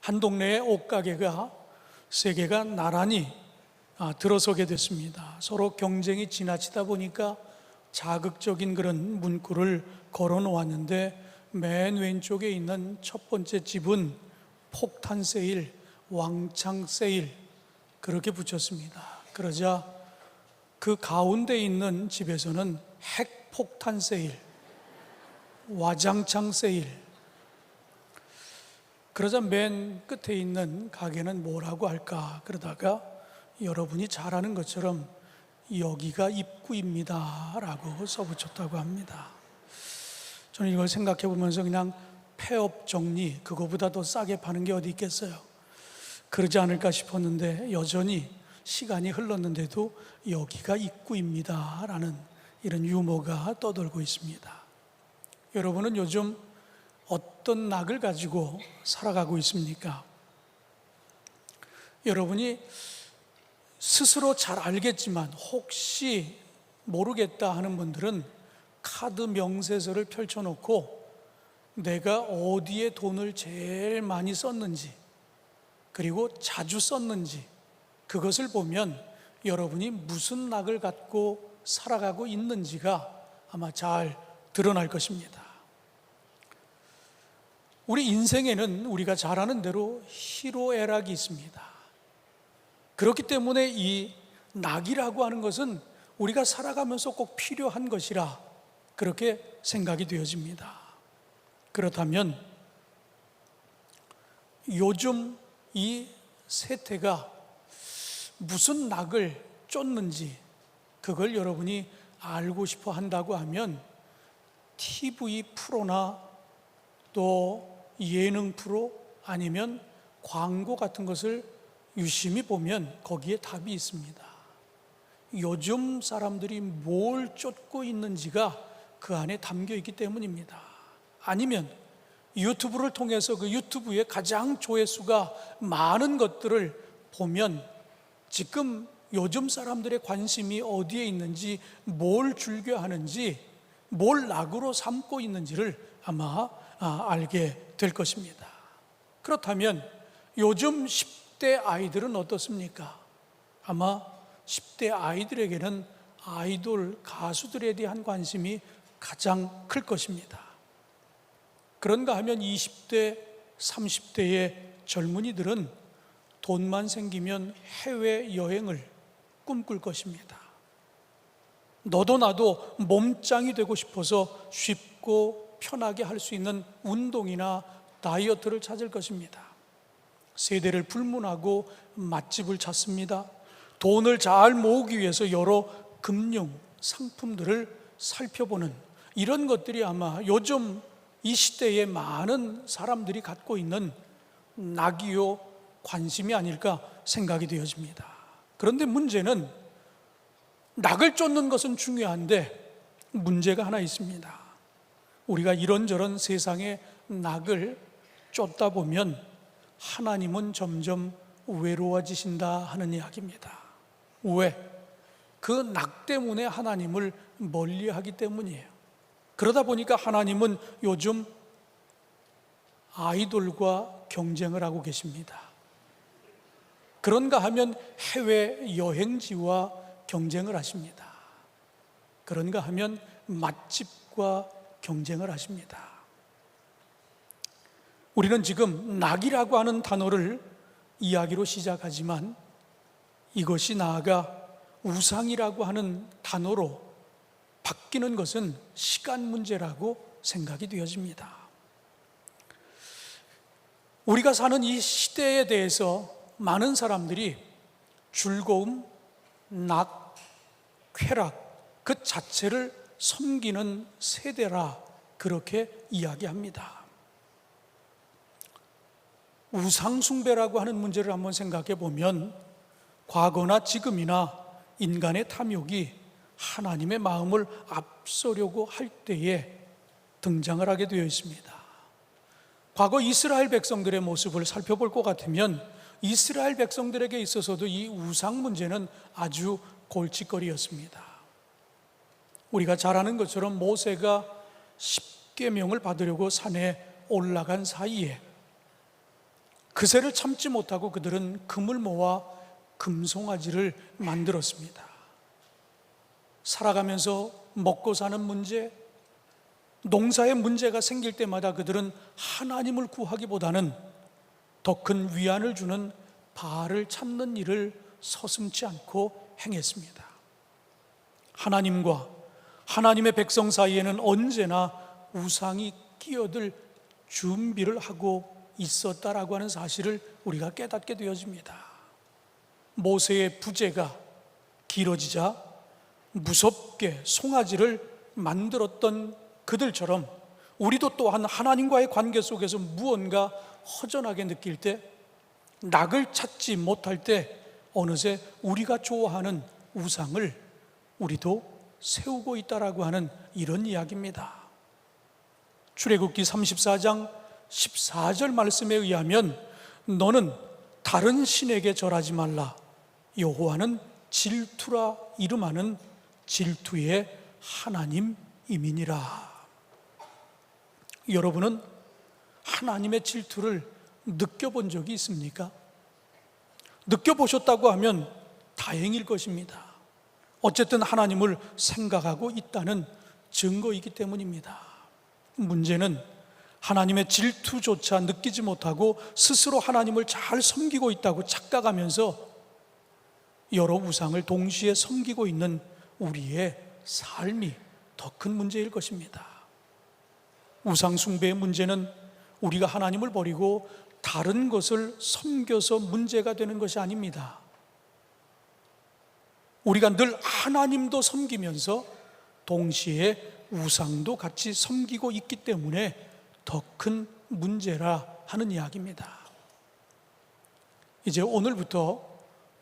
한 동네의 옷가게가 세 개가 나란히 들어서게 됐습니다. 서로 경쟁이 지나치다 보니까 자극적인 그런 문구를 걸어 놓았는데, 맨 왼쪽에 있는 첫 번째 집은 폭탄 세일, 왕창 세일 그렇게 붙였습니다. 그러자 그 가운데 있는 집에서는 핵폭탄 세일, 와장창 세일. 그러자 맨 끝에 있는 가게는 뭐라고 할까 그러다가 여러분이 잘 아는 것처럼 여기가 입구입니다 라고 써붙였다고 합니다. 저는 이걸 생각해 보면서 그냥 폐업 정리, 그거보다 더 싸게 파는 게 어디 있겠어요? 그러지 않을까 싶었는데 여전히 시간이 흘렀는데도 여기가 입구입니다 라는 이런 유머가 떠돌고 있습니다. 여러분은 요즘 어떤 낙을 가지고 살아가고 있습니까? 여러분이 스스로 잘 알겠지만 혹시 모르겠다 하는 분들은 카드 명세서를 펼쳐놓고 내가 어디에 돈을 제일 많이 썼는지, 그리고 자주 썼는지, 그것을 보면 여러분이 무슨 낙을 갖고 살아가고 있는지가 아마 잘 드러날 것입니다. 우리 인생에는 우리가 잘 아는 대로 희로애락이 있습니다. 그렇기 때문에 이 낙이라고 하는 것은 우리가 살아가면서 꼭 필요한 것이라 그렇게 생각이 되어집니다. 그렇다면 요즘 이 세태가 무슨 낙을 쫓는지 그걸 여러분이 알고 싶어 한다고 하면 TV 프로나 또 예능 프로 아니면 광고 같은 것을 유심히 보면 거기에 답이 있습니다. 요즘 사람들이 뭘 쫓고 있는지가 그 안에 담겨 있기 때문입니다. 아니면 유튜브를 통해서 그 유튜브에 가장 조회수가 많은 것들을 보면 지금 요즘 사람들의 관심이 어디에 있는지, 뭘 즐겨하는지, 뭘 낙으로 삼고 있는지를 아마 알게 될 것입니다. 그렇다면 요즘 10대 아이들은 어떻습니까? 아마 10대 아이들에게는 아이돌 가수들에 대한 관심이 가장 클 것입니다. 그런가 하면 20대, 30대의 젊은이들은 돈만 생기면 해외여행을 꿈꿀 것입니다. 너도 나도 몸짱이 되고 싶어서 쉽고 편하게 할 수 있는 운동이나 다이어트를 찾을 것입니다. 세대를 불문하고 맛집을 찾습니다. 돈을 잘 모으기 위해서 여러 금융 상품들을 살펴보는 이런 것들이 아마 요즘 이 시대에 많은 사람들이 갖고 있는 낙이요 관심이 아닐까 생각이 되어집니다. 그런데 문제는 낙을 쫓는 것은 중요한데 문제가 하나 있습니다. 우리가 이런저런 세상의 낙을 쫓다 보면 하나님은 점점 외로워지신다 하는 이야기입니다. 왜? 그 낙 때문에 하나님을 멀리하기 때문이에요. 그러다 보니까 하나님은 요즘 아이돌과 경쟁을 하고 계십니다. 그런가 하면 해외 여행지와 경쟁을 하십니다. 그런가 하면 맛집과 경쟁을 하십니다. 우리는 지금 낙이라고 하는 단어를 이야기로 시작하지만 이것이 나아가 우상이라고 하는 단어로 바뀌는 것은 시간 문제라고 생각이 되어집니다. 우리가 사는 이 시대에 대해서 많은 사람들이 즐거움, 낙, 쾌락 그 자체를 섬기는 세대라 그렇게 이야기합니다. 우상숭배라고 하는 문제를 한번 생각해 보면 과거나 지금이나 인간의 탐욕이 하나님의 마음을 앞서려고 할 때에 등장을 하게 되어 있습니다. 과거 이스라엘 백성들의 모습을 살펴볼 것 같으면 이스라엘 백성들에게 있어서도 이 우상 문제는 아주 골칫거리였습니다. 우리가 잘 아는 것처럼 모세가 십계명을 받으려고 산에 올라간 사이에 그새를 참지 못하고 그들은 금을 모아 금송아지를 만들었습니다. 살아가면서 먹고 사는 문제, 농사의 문제가 생길 때마다 그들은 하나님을 구하기보다는 더 큰 위안을 주는 바알을 찾는 일을 서슴지 않고 행했습니다. 하나님과 하나님의 백성 사이에는 언제나 우상이 끼어들 준비를 하고 있었다라고 하는 사실을 우리가 깨닫게 되어집니다. 모세의 부재가 길어지자 무섭게 송아지를 만들었던 그들처럼 우리도 또한 하나님과의 관계 속에서 무언가 허전하게 느낄 때, 낙을 찾지 못할 때 어느새 우리가 좋아하는 우상을 우리도 세우고 있다라고 하는 이런 이야기입니다. 출애굽기 34장 14절 말씀에 의하면 너는 다른 신에게 절하지 말라. 여호와는 질투라 이름하는 질투의 하나님이니라. 여러분은 하나님의 질투를 느껴본 적이 있습니까? 느껴보셨다고 하면 다행일 것입니다. 어쨌든 하나님을 생각하고 있다는 증거이기 때문입니다. 문제는 하나님의 질투조차 느끼지 못하고 스스로 하나님을 잘 섬기고 있다고 착각하면서 여러 우상을 동시에 섬기고 있는 우리의 삶이 더 큰 문제일 것입니다. 우상 숭배의 문제는 우리가 하나님을 버리고 다른 것을 섬겨서 문제가 되는 것이 아닙니다. 우리가 늘 하나님도 섬기면서 동시에 우상도 같이 섬기고 있기 때문에 더 큰 문제라 하는 이야기입니다. 이제 오늘부터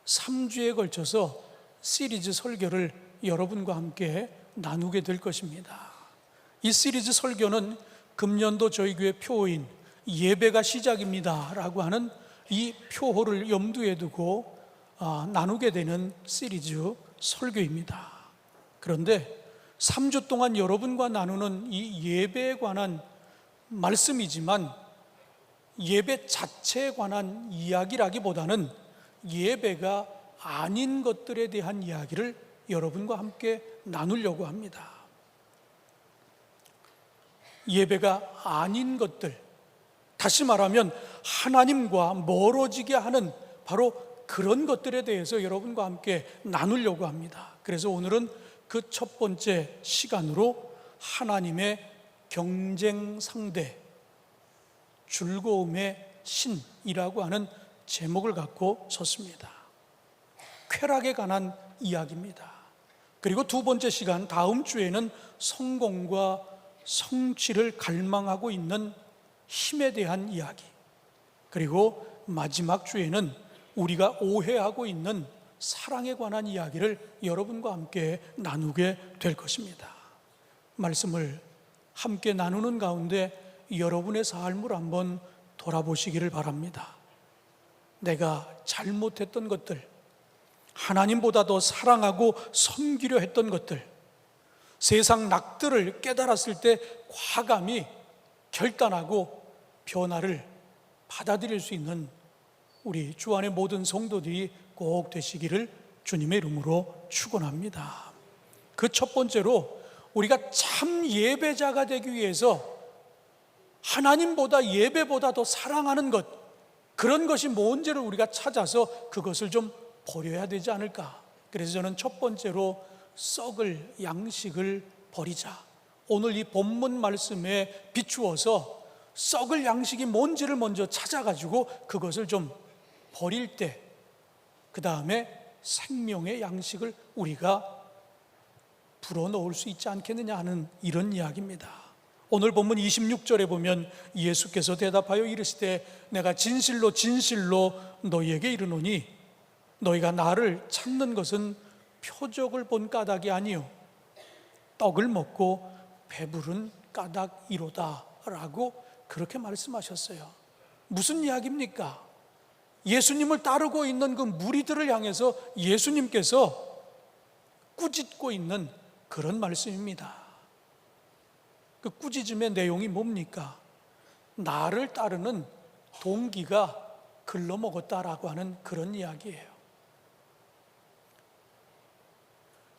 3주에 걸쳐서 시리즈 설교를 여러분과 함께 나누게 될 것입니다. 이 시리즈 설교는 금년도 저희 교회 표어인 예배가 시작입니다 라고 하는 이 표어를 염두에 두고 나누게 되는 시리즈 설교입니다. 그런데 3주 동안 여러분과 나누는 이 예배에 관한 말씀이지만 예배 자체에 관한 이야기라기보다는 예배가 아닌 것들에 대한 이야기를 여러분과 함께 나누려고 합니다. 예배가 아닌 것들, 다시 말하면 하나님과 멀어지게 하는 바로 그런 것들에 대해서 여러분과 함께 나누려고 합니다. 그래서 오늘은 그 첫 번째 시간으로 하나님의 경쟁 상대, 즐거움의 신이라고 하는 제목을 갖고 섰습니다. 쾌락에 관한 이야기입니다. 그리고 두 번째 시간, 다음 주에는 성공과 성취를 갈망하고 있는 힘에 대한 이야기, 그리고 마지막 주에는 우리가 오해하고 있는 사랑에 관한 이야기를 여러분과 함께 나누게 될 것입니다. 말씀을 함께 나누는 가운데 여러분의 삶을 한번 돌아보시기를 바랍니다. 내가 잘못했던 것들, 하나님보다 더 사랑하고 섬기려 했던 것들, 세상 낙들을 깨달았을 때 과감히 결단하고 변화를 받아들일 수 있는 우리 주 안의 모든 성도들이 꼭 되시기를 주님의 이름으로 축원합니다. 그 첫 번째로 우리가 참 예배자가 되기 위해서 하나님보다 예배보다 더 사랑하는 것, 그런 것이 뭔지를 우리가 찾아서 그것을 좀 버려야 되지 않을까. 그래서 저는 첫 번째로 썩을 양식을 버리자. 오늘 이 본문 말씀에 비추어서 썩을 양식이 뭔지를 먼저 찾아가지고 그것을 좀 버릴 때, 그 다음에 생명의 양식을 우리가 불어넣을 수 있지 않겠느냐 하는 이런 이야기입니다. 오늘 본문 26절에 보면 예수께서 대답하여 이르시되 내가 진실로 진실로 너희에게 이르노니 너희가 나를 찾는 것은 표적을 본 까닭이 아니요 떡을 먹고 배부른 까닭이로다 라고 그렇게 말씀하셨어요. 무슨 이야기입니까? 예수님을 따르고 있는 그 무리들을 향해서 예수님께서 꾸짖고 있는 그런 말씀입니다. 그 꾸짖음의 내용이 뭡니까? 나를 따르는 동기가 글러먹었다라고 하는 그런 이야기예요.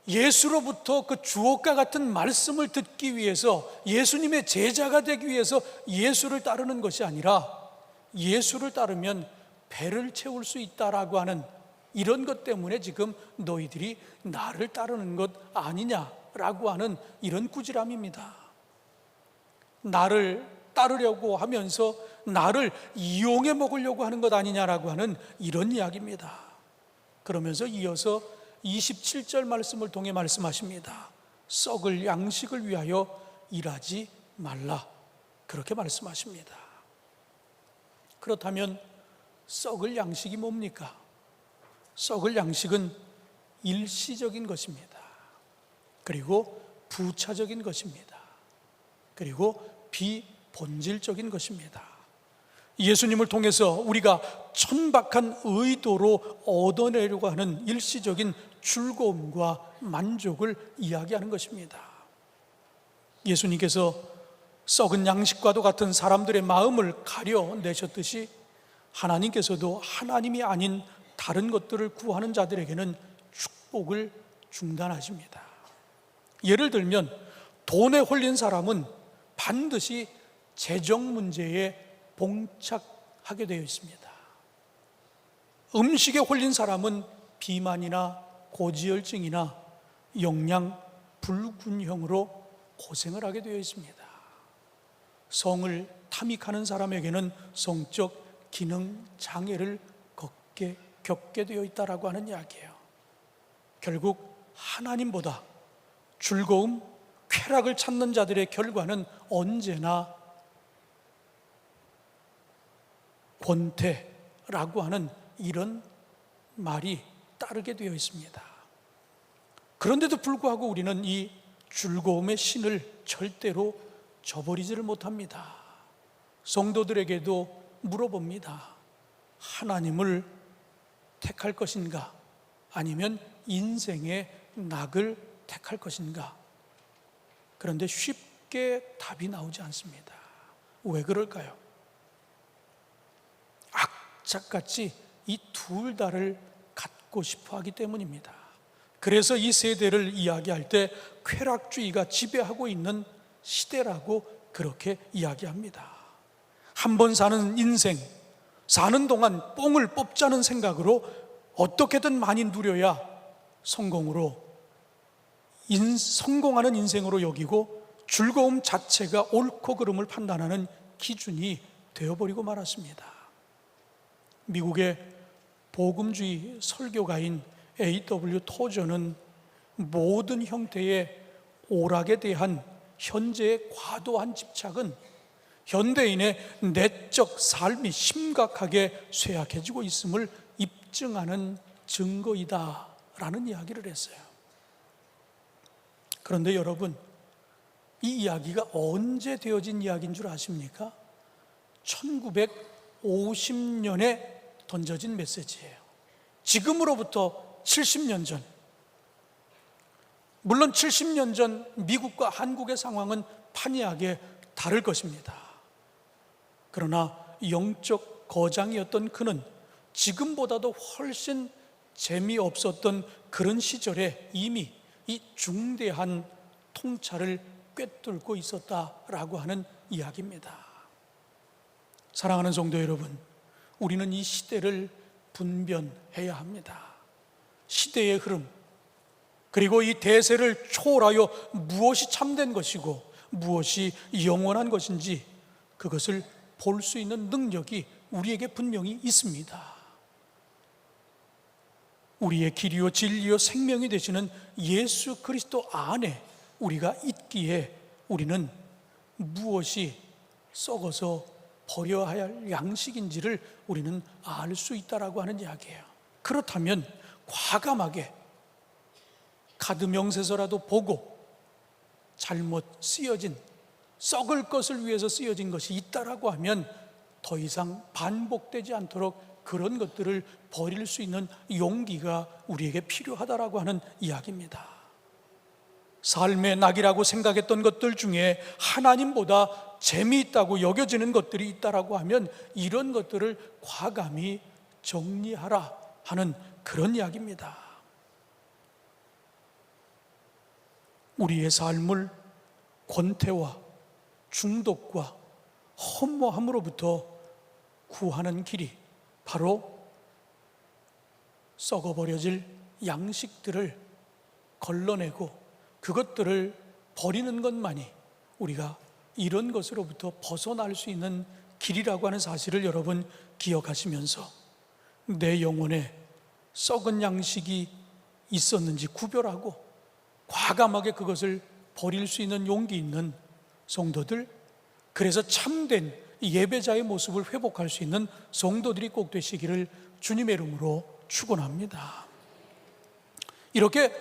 예수로부터 그 주옥과 같은 말씀을 듣기 위해서, 예수님의 제자가 되기 위해서 예수를 따르는 것이 아니라 예수를 따르면 배를 채울 수 있다라고 하는 이런 것 때문에 지금 너희들이 나를 따르는 것 아니냐라고 하는 이런 꾸지람입니다. 나를 따르려고 하면서 나를 이용해 먹으려고 하는 것 아니냐라고 하는 이런 이야기입니다. 그러면서 이어서 27절 말씀을 통해 말씀하십니다. 썩을 양식을 위하여 일하지 말라, 그렇게 말씀하십니다. 그렇다면 썩을 양식이 뭡니까? 썩을 양식은 일시적인 것입니다. 그리고 부차적인 것입니다. 그리고 비본질적인 것입니다. 예수님을 통해서 우리가 천박한 의도로 얻어내려고 하는 일시적인 즐거움과 만족을 이야기하는 것입니다. 예수님께서 썩은 양식과도 같은 사람들의 마음을 가려내셨듯이 하나님께서도 하나님이 아닌 다른 것들을 구하는 자들에게는 축복을 중단하십니다. 예를 들면 돈에 홀린 사람은 반드시 재정 문제에 봉착하게 되어 있습니다. 음식에 홀린 사람은 비만이나 고지혈증이나 영양 불균형으로 고생을 하게 되어 있습니다. 성을 탐닉하는 사람에게는 성적 기능 장애를 겪게 되어 있다라고 하는 이야기예요. 결국 하나님보다 즐거움, 쾌락을 찾는 자들의 결과는 언제나 권태라고 하는 이런 말이 따르게 되어 있습니다. 그런데도 불구하고 우리는 이 즐거움의 신을 절대로 저버리지를 못합니다. 성도들에게도 물어봅니다. 하나님을 택할 것인가? 아니면 인생의 낙을 택할 것인가? 그런데 쉽게 답이 나오지 않습니다. 왜 그럴까요? 악착같이 이 둘 다를 갖고 싶어 하기 때문입니다. 그래서 이 세대를 이야기할 때 쾌락주의가 지배하고 있는 시대라고 그렇게 이야기합니다. 한 번 사는 인생, 사는 동안 뽕을 뽑자는 생각으로 어떻게든 많이 누려야 성공하는 인생으로 여기고 즐거움 자체가 옳고 그름을 판단하는 기준이 되어버리고 말았습니다. 미국의 복음주의 설교가인 A.W. 토저는 모든 형태의 오락에 대한 현재의 과도한 집착은 현대인의 내적 삶이 심각하게 쇠약해지고 있음을 입증하는 증거이다라는 이야기를 했어요. 그런데 여러분, 이 이야기가 언제 되어진 이야기인 줄 아십니까? 1950년에 던져진 메시지예요. 지금으로부터 70년 전, 물론 70년 전 미국과 한국의 상황은 판이하게 다를 것입니다. 그러나 영적 거장이었던 그는 지금보다도 훨씬 재미없었던 그런 시절에 이미 이 중대한 통찰을 꿰뚫고 있었다라고 하는 이야기입니다. 사랑하는 성도 여러분, 우리는 이 시대를 분별해야 합니다. 시대의 흐름, 그리고 이 대세를 초월하여 무엇이 참된 것이고 무엇이 영원한 것인지 그것을 볼 수 있는 능력이 우리에게 분명히 있습니다. 우리의 길이요 진리요 생명이 되시는 예수 그리스도 안에 우리가 있기에 우리는 무엇이 썩어서 버려야 할 양식인지를 우리는 알 수 있다라고 하는 이야기예요. 그렇다면 과감하게 카드 명세서라도 보고 잘못 쓰여진, 썩을 것을 위해서 쓰여진 것이 있다라고 하면 더 이상 반복되지 않도록 그런 것들을 버릴 수 있는 용기가 우리에게 필요하다라고 하는 이야기입니다. 삶의 낙이라고 생각했던 것들 중에 하나님보다 재미있다고 여겨지는 것들이 있다라고 하면 이런 것들을 과감히 정리하라 하는 그런 이야기입니다. 우리의 삶을 권태와 중독과 허무함으로부터 구하는 길이 바로 썩어버려질 양식들을 걸러내고 그것들을 버리는 것만이 우리가 이런 것으로부터 벗어날 수 있는 길이라고 하는 사실을 여러분 기억하시면서 내 영혼에 썩은 양식이 있었는지 구별하고 과감하게 그것을 버릴 수 있는 용기 있는 성도들, 그래서 참된 예배자의 모습을 회복할 수 있는 성도들이 꼭 되시기를 주님의 이름으로 축원합니다. 이렇게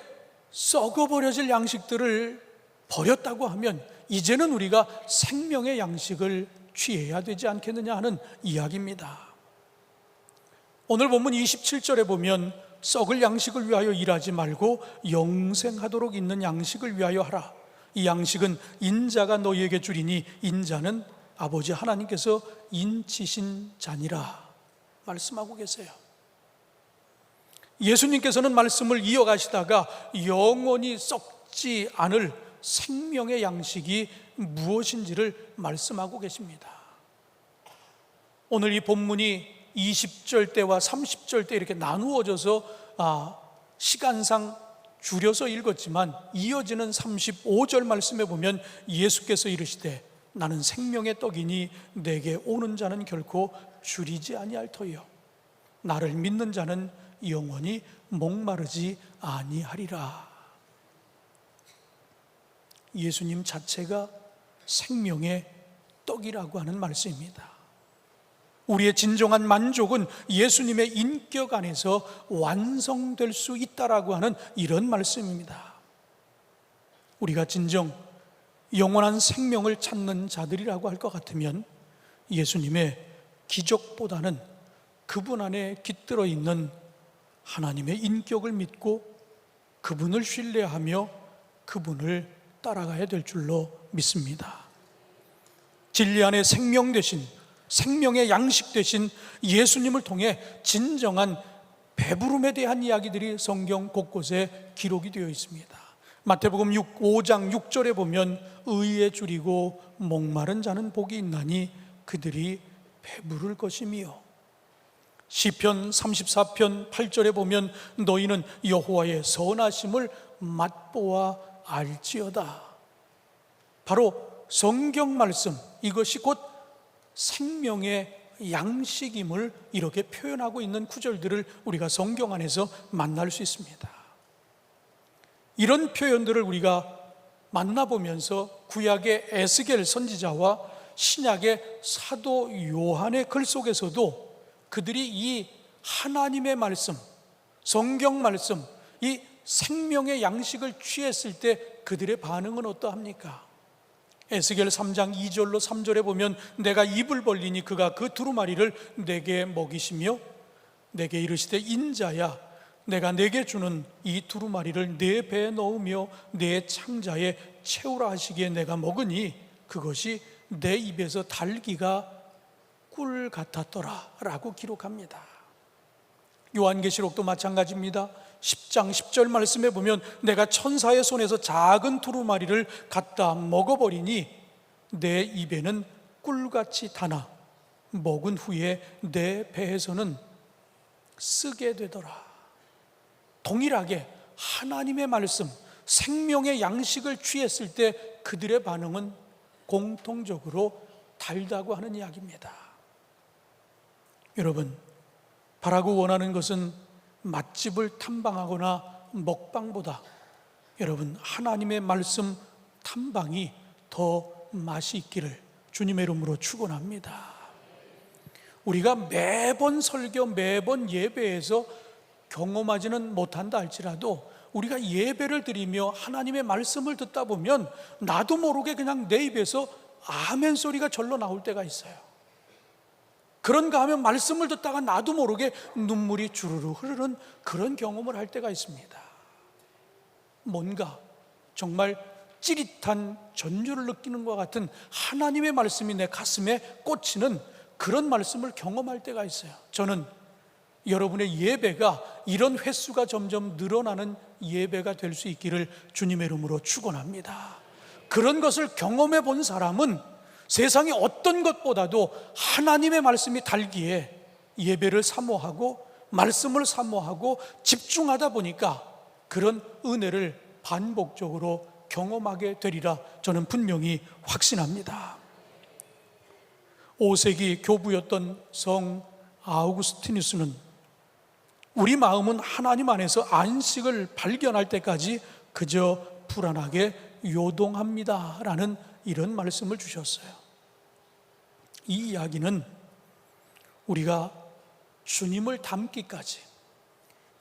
썩어버려질 양식들을 버렸다고 하면 이제는 우리가 생명의 양식을 취해야 되지 않겠느냐 하는 이야기입니다. 오늘 본문 27절에 보면 썩을 양식을 위하여 일하지 말고 영생하도록 있는 양식을 위하여 하라. 이 양식은 인자가 너희에게 주리니 인자는 아버지 하나님께서 인치신 자니라 말씀하고 계세요. 예수님께서는 말씀을 이어가시다가 영원히 썩지 않을 생명의 양식이 무엇인지를 말씀하고 계십니다. 오늘 이 본문이 20절 때와 30절 때 이렇게 나누어져서 시간상 줄여서 읽었지만 이어지는 35절 말씀에 보면 예수께서 이르시되 나는 생명의 떡이니 내게 오는 자는 결코 줄이지 아니할 터이요 나를 믿는 자는 영원히 목마르지 아니하리라. 예수님 자체가 생명의 떡이라고 하는 말씀입니다. 우리의 진정한 만족은 예수님의 인격 안에서 완성될 수 있다라고 하는 이런 말씀입니다. 우리가 진정 영원한 생명을 찾는 자들이라고 할 것 같으면 예수님의 기적보다는 그분 안에 깃들어 있는 하나님의 인격을 믿고 그분을 신뢰하며 그분을 따라가야 될 줄로 믿습니다. 진리 안에 생명 되신, 생명의 양식 되신 예수님을 통해 진정한 배부름에 대한 이야기들이 성경 곳곳에 기록이 되어 있습니다. 마태복음 5장 6절에 보면 의에 줄이고 목마른 자는 복이 있나니 그들이 배부를 것이며, 시편 34편 8절에 보면 너희는 여호와의 선하심을 맛보아 알지어다. 바로 성경 말씀, 이것이 곧 생명의 양식임을 이렇게 표현하고 있는 구절들을 우리가 성경 안에서 만날 수 있습니다. 이런 표현들을 우리가 만나보면서 구약의 에스겔 선지자와 신약의 사도 요한의 글 속에서도 그들이 이 하나님의 말씀, 성경 말씀, 이 생명의 양식을 취했을 때 그들의 반응은 어떠합니까? 에스겔 3장 2절로 3절에 보면 내가 입을 벌리니 그가 그 두루마리를 내게 먹이시며 내게 이르시되 인자야 내가 내게 주는 이 두루마리를 내 배에 넣으며 내 창자에 채우라 하시기에 내가 먹으니 그것이 내 입에서 달기가 꿀 같았더라 라고 기록합니다. 요한계시록도 마찬가지입니다. 10장 10절 말씀에 보면 내가 천사의 손에서 작은 두루마리를 갖다 먹어버리니 내 입에는 꿀같이 타나 먹은 후에 내 배에서는 쓰게 되더라. 동일하게 하나님의 말씀, 생명의 양식을 취했을 때 그들의 반응은 공통적으로 달다고 하는 이야기입니다. 여러분, 바라고 원하는 것은 맛집을 탐방하거나 먹방보다 여러분 하나님의 말씀 탐방이 더 맛이 있기를 주님의 이름으로 축원합니다. 우리가 매번 설교, 매번 예배에서 경험하지는 못한다 할지라도 우리가 예배를 드리며 하나님의 말씀을 듣다 보면 나도 모르게 그냥 내 입에서 아멘 소리가 절로 나올 때가 있어요. 그런가 하면 말씀을 듣다가 나도 모르게 눈물이 주르르 흐르는 그런 경험을 할 때가 있습니다. 뭔가 정말 찌릿한 전율을 느끼는 것과 같은 하나님의 말씀이 내 가슴에 꽂히는 그런 말씀을 경험할 때가 있어요. 저는 여러분의 예배가 이런 횟수가 점점 늘어나는 예배가 될 수 있기를 주님의 이름으로 축원합니다. 그런 것을 경험해 본 사람은 세상의 어떤 것보다도 하나님의 말씀이 달기에 예배를 사모하고 말씀을 사모하고 집중하다 보니까 그런 은혜를 반복적으로 경험하게 되리라 저는 분명히 확신합니다. 5세기 교부였던 성 아우구스티누스는 우리 마음은 하나님 안에서 안식을 발견할 때까지 그저 불안하게 요동합니다 라는 이런 말씀을 주셨어요. 이 이야기는 우리가 주님을 닮기까지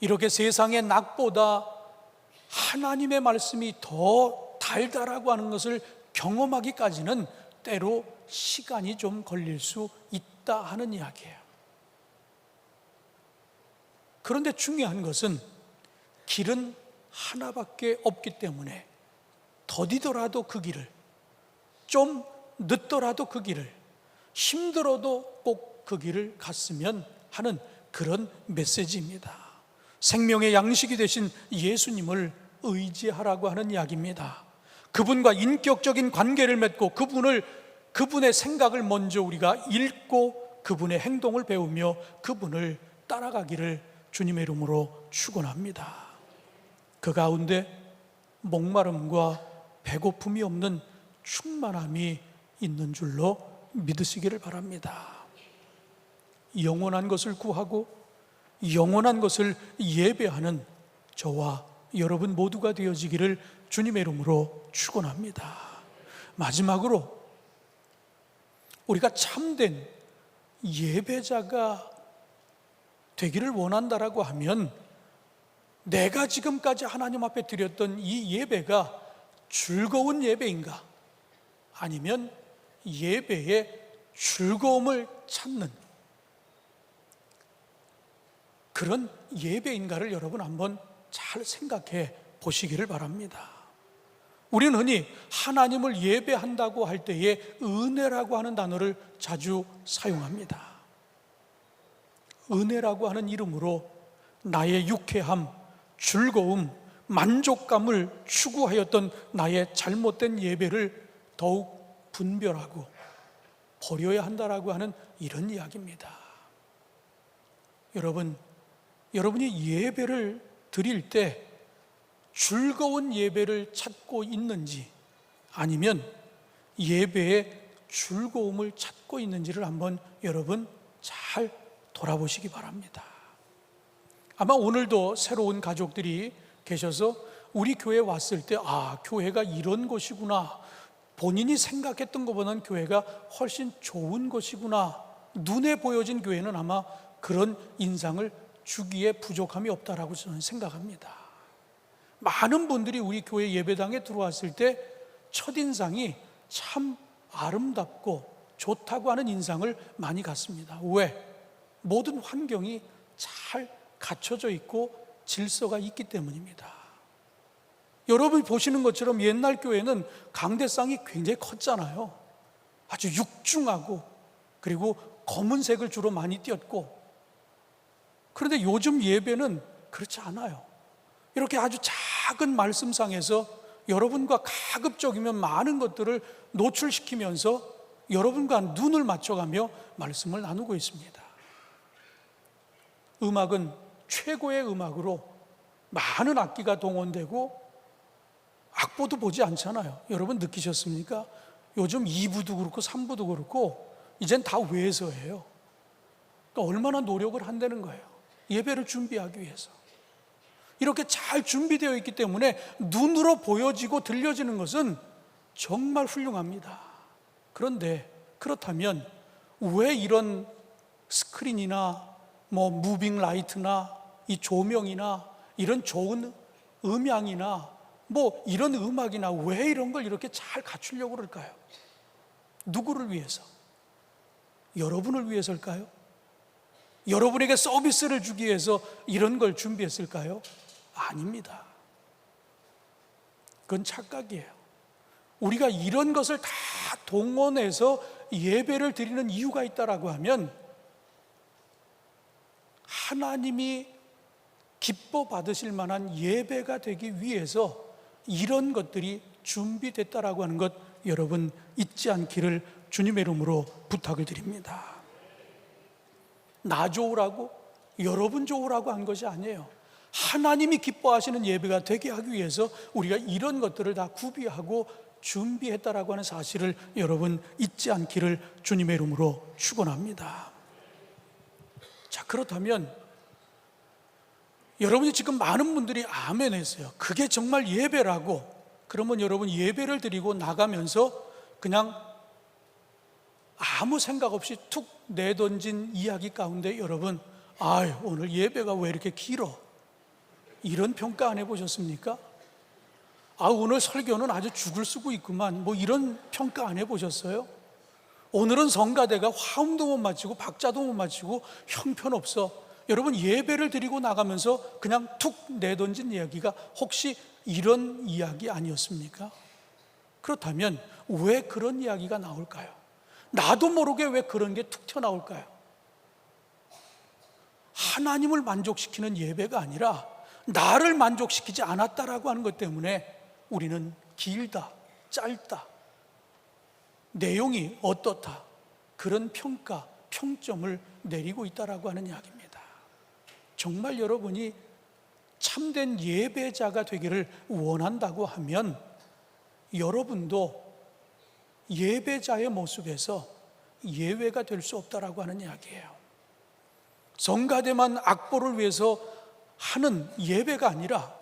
이렇게 세상의 낙보다 하나님의 말씀이 더 달달하고 하는 것을 경험하기까지는 때로 시간이 좀 걸릴 수 있다 하는 이야기예요. 그런데 중요한 것은 길은 하나밖에 없기 때문에 더디더라도 그 길을, 좀 늦더라도 그 길을, 힘들어도 꼭 그 길을 갔으면 하는 그런 메시지입니다. 생명의 양식이 되신 예수님을 의지하라고 하는 이야기입니다. 그분과 인격적인 관계를 맺고 그분의 생각을 먼저 우리가 읽고 그분의 행동을 배우며 그분을 따라가기를 주님의 이름으로 축원합니다. 그 가운데 목마름과 배고픔이 없는 충만함이 있는 줄로 믿으시기를 바랍니다. 영원한 것을 구하고 영원한 것을 예배하는 저와 여러분 모두가 되어지기를 주님의 이름으로 축원합니다. 마지막으로 우리가 참된 예배자가 되기를 원한다라고 하면 내가 지금까지 하나님 앞에 드렸던 이 예배가 즐거운 예배인가? 아니면 예배의 즐거움을 찾는 그런 예배인가를 여러분 한번 잘 생각해 보시기를 바랍니다. 우리는 흔히 하나님을 예배한다고 할 때에 은혜라고 하는 단어를 자주 사용합니다. 은혜라고 하는 이름으로 나의 유쾌함, 즐거움, 만족감을 추구하였던 나의 잘못된 예배를 더욱 분별하고 버려야 한다라고 하는 이런 이야기입니다. 여러분이 예배를 드릴 때 즐거운 예배를 찾고 있는지 아니면 예배의 즐거움을 찾고 있는지를 한번 여러분 잘 돌아보시기 바랍니다. 아마 오늘도 새로운 가족들이 계셔서 우리 교회에 왔을 때 교회가 이런 곳이구나, 본인이 생각했던 것보다는 교회가 훨씬 좋은 곳이구나, 눈에 보여진 교회는 아마 그런 인상을 주기에 부족함이 없다라고 저는 생각합니다. 많은 분들이 우리 교회 예배당에 들어왔을 때 첫인상이 참 아름답고 좋다고 하는 인상을 많이 갖습니다. 왜? 모든 환경이 잘 갖춰져 있고 질서가 있기 때문입니다. 여러분이 보시는 것처럼 옛날 교회는 강대상이 굉장히 컸잖아요. 아주 육중하고 그리고 검은색을 주로 많이 띄었고, 그런데 요즘 예배는 그렇지 않아요. 이렇게 아주 작은 말씀상에서 여러분과 가급적이면 많은 것들을 노출시키면서 여러분과 눈을 맞춰가며 말씀을 나누고 있습니다. 음악은 최고의 음악으로 많은 악기가 동원되고 악보도 보지 않잖아요. 여러분 느끼셨습니까? 요즘 2부도 그렇고 3부도 그렇고 이젠 다 외서예요. 그러니까 얼마나 노력을 한다는 거예요. 예배를 준비하기 위해서. 이렇게 잘 준비되어 있기 때문에 눈으로 보여지고 들려지는 것은 정말 훌륭합니다. 그런데 그렇다면 왜 이런 스크린이나 무빙 라이트나 이 조명이나 이런 좋은 음향이나 이런 음악이나 왜 이런 걸 이렇게 잘 갖추려고 그럴까요? 누구를 위해서? 여러분을 위해서일까요? 여러분에게 서비스를 주기 위해서 이런 걸 준비했을까요? 아닙니다. 그건 착각이에요. 우리가 이런 것을 다 동원해서 예배를 드리는 이유가 있다라고 하면 하나님이 기뻐 받으실 만한 예배가 되기 위해서 이런 것들이 준비됐다라고 하는 것 여러분 잊지 않기를 주님의 이름으로 부탁을 드립니다. 나 좋으라고, 여러분 좋으라고 한 것이 아니에요. 하나님이 기뻐하시는 예배가 되게 하기 위해서 우리가 이런 것들을 다 구비하고 준비했다라고 하는 사실을 여러분 잊지 않기를 주님의 이름으로 축원합니다. 자, 그렇다면 여러분이 지금 많은 분들이 아멘 했어요. 그게 정말 예배라고. 그러면 여러분 예배를 드리고 나가면서 그냥 아무 생각 없이 툭 내던진 이야기 가운데 여러분, 아유 오늘 예배가 왜 이렇게 길어? 이런 평가 안 해보셨습니까? 아 오늘 설교는 아주 죽을 쓰고 있구만, 뭐 이런 평가 안 해보셨어요? 오늘은 성가대가 화음도 못 맞추고 박자도 못 맞추고 형편없어. 여러분 예배를 드리고 나가면서 그냥 툭 내던진 이야기가 혹시 이런 이야기 아니었습니까? 그렇다면 왜 그런 이야기가 나올까요? 나도 모르게 왜 그런 게 툭 튀어나올까요? 하나님을 만족시키는 예배가 아니라 나를 만족시키지 않았다라고 하는 것 때문에 우리는 길다, 짧다, 내용이 어떻다, 그런 평가, 평점을 내리고 있다라고 하는 이야기입니다. 정말 여러분이 참된 예배자가 되기를 원한다고 하면 여러분도 예배자의 모습에서 예외가 될 수 없다라고 하는 이야기예요. 성가대만 악보를 위해서 하는 예배가 아니라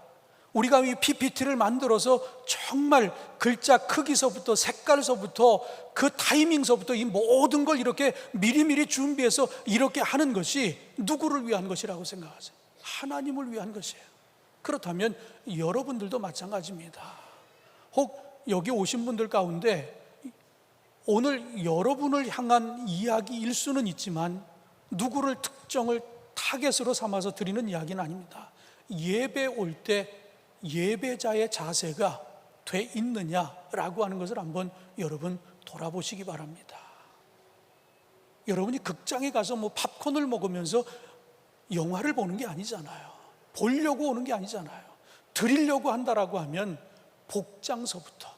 우리가 이 PPT를 만들어서 정말 글자 크기서부터 색깔서부터 그 타이밍서부터 이 모든 걸 이렇게 미리미리 준비해서 이렇게 하는 것이 누구를 위한 것이라고 생각하세요? 하나님을 위한 것이에요. 그렇다면 여러분들도 마찬가지입니다. 혹 여기 오신 분들 가운데 오늘 여러분을 향한 이야기일 수는 있지만 누구를 특정을 타겟으로 삼아서 드리는 이야기는 아닙니다. 예배 올 때 예배자의 자세가 돼 있느냐라고 하는 것을 한번 여러분 돌아보시기 바랍니다. 여러분이 극장에 가서 뭐 팝콘을 먹으면서 영화를 보는 게 아니잖아요. 보려고 오는 게 아니잖아요. 드리려고 한다라고 하면 복장서부터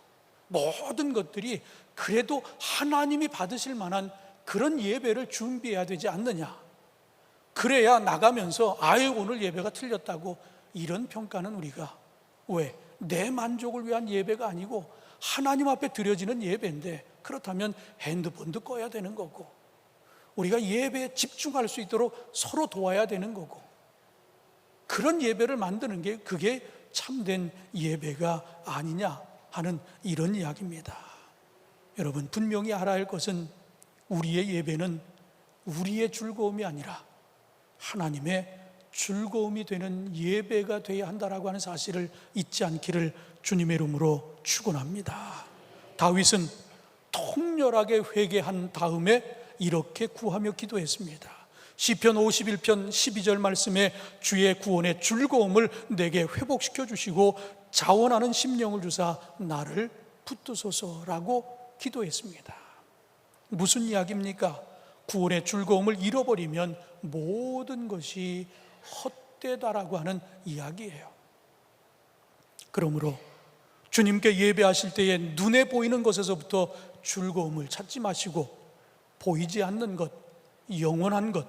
모든 것들이 그래도 하나님이 받으실 만한 그런 예배를 준비해야 되지 않느냐. 그래야 나가면서 아유 오늘 예배가 틀렸다고 이런 평가는 우리가 왜? 내 만족을 위한 예배가 아니고 하나님 앞에 드려지는 예배인데, 그렇다면 핸드폰도 꺼야 되는 거고 우리가 예배에 집중할 수 있도록 서로 도와야 되는 거고, 그런 예배를 만드는 게 그게 참된 예배가 아니냐 하는 이런 이야기입니다. 여러분 분명히 알아야 할 것은 우리의 예배는 우리의 즐거움이 아니라 하나님의 즐거움이 되는 예배가 되어야 한다라고 하는 사실을 잊지 않기를 주님의 이름으로 축원합니다. 다윗은 통렬하게 회개한 다음에 이렇게 구하며 기도했습니다. 시편 51편 12절 말씀에 주의 구원의 즐거움을 내게 회복시켜 주시고 자원하는 심령을 주사 나를 붙드소서라고 기도했습니다. 무슨 이야기입니까? 구원의 즐거움을 잃어버리면 모든 것이 헛되다라고 하는 이야기예요. 그러므로 주님께 예배하실 때에 눈에 보이는 것에서부터 즐거움을 찾지 마시고 보이지 않는 것, 영원한 것,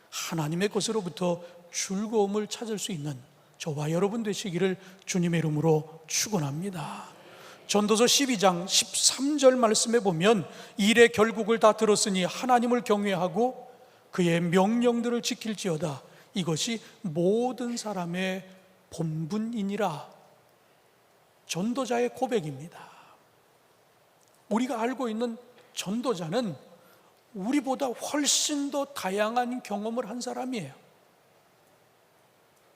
하나님의 것으로부터 즐거움을 찾을 수 있는 저와 여러분 되시기를 주님의 이름으로 축원합니다. 전도서 12장 13절 말씀에 보면 일의 결국을 다 들었으니 하나님을 경외하고 그의 명령들을 지킬지어다. 이것이 모든 사람의 본분이니라. 전도자의 고백입니다. 우리가 알고 있는 전도자는 우리보다 훨씬 더 다양한 경험을 한 사람이에요.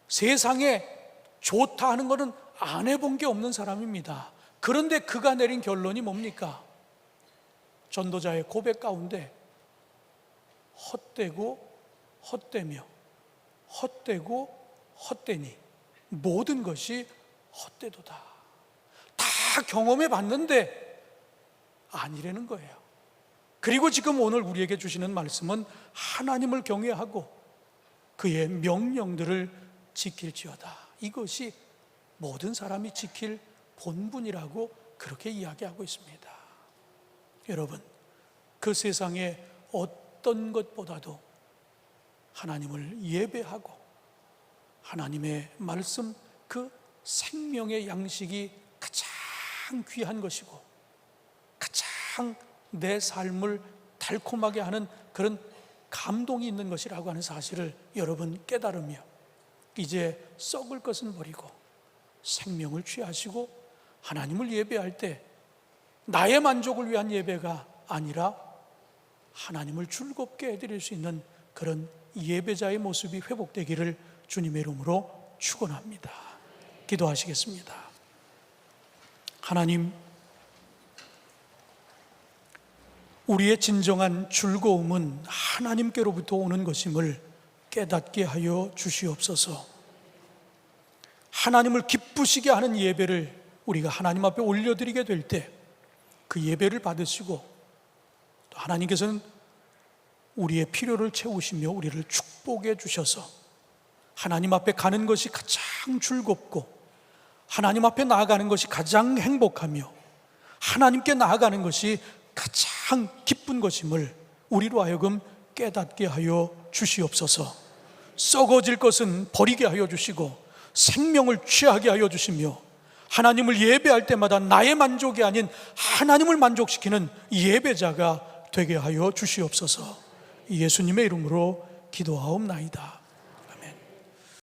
세상에 좋다 하는 것은 안 해본 게 없는 사람입니다. 그런데 그가 내린 결론이 뭡니까? 전도자의 고백 가운데 헛되고 헛되며 헛되고 헛되니 모든 것이 헛되도다. 다 경험해 봤는데 아니라는 거예요. 그리고 지금 오늘 우리에게 주시는 말씀은 하나님을 경외하고 그의 명령들을 지킬지어다. 이것이 모든 사람이 지킬 본분이라고 그렇게 이야기하고 있습니다. 여러분, 그 세상에 어떤 것보다도 하나님을 예배하고 하나님의 말씀, 그 생명의 양식이 가장 귀한 것이고 가장 내 삶을 달콤하게 하는 그런 감동이 있는 것이라고 하는 사실을 여러분 깨달으며 이제 썩을 것은 버리고 생명을 취하시고 하나님을 예배할 때 나의 만족을 위한 예배가 아니라 하나님을 즐겁게 해드릴 수 있는 그런 예배자의 모습이 회복되기를 주님의 이름으로 축원합니다. 기도하시겠습니다. 하나님, 우리의 진정한 즐거움은 하나님께로부터 오는 것임을 깨닫게 하여 주시옵소서. 하나님을 기쁘시게 하는 예배를 우리가 하나님 앞에 올려드리게 될 때 그 예배를 받으시고 또 하나님께서는 우리의 필요를 채우시며 우리를 축복해 주셔서 하나님 앞에 가는 것이 가장 즐겁고 하나님 앞에 나아가는 것이 가장 행복하며 하나님께 나아가는 것이 가장 기쁜 것임을 우리로 하여금 깨닫게 하여 주시옵소서. 썩어질 것은 버리게 하여 주시고 생명을 취하게 하여 주시며 하나님을 예배할 때마다 나의 만족이 아닌 하나님을 만족시키는 예배자가 되게 하여 주시옵소서. 예수님의 이름으로 기도하옵나이다.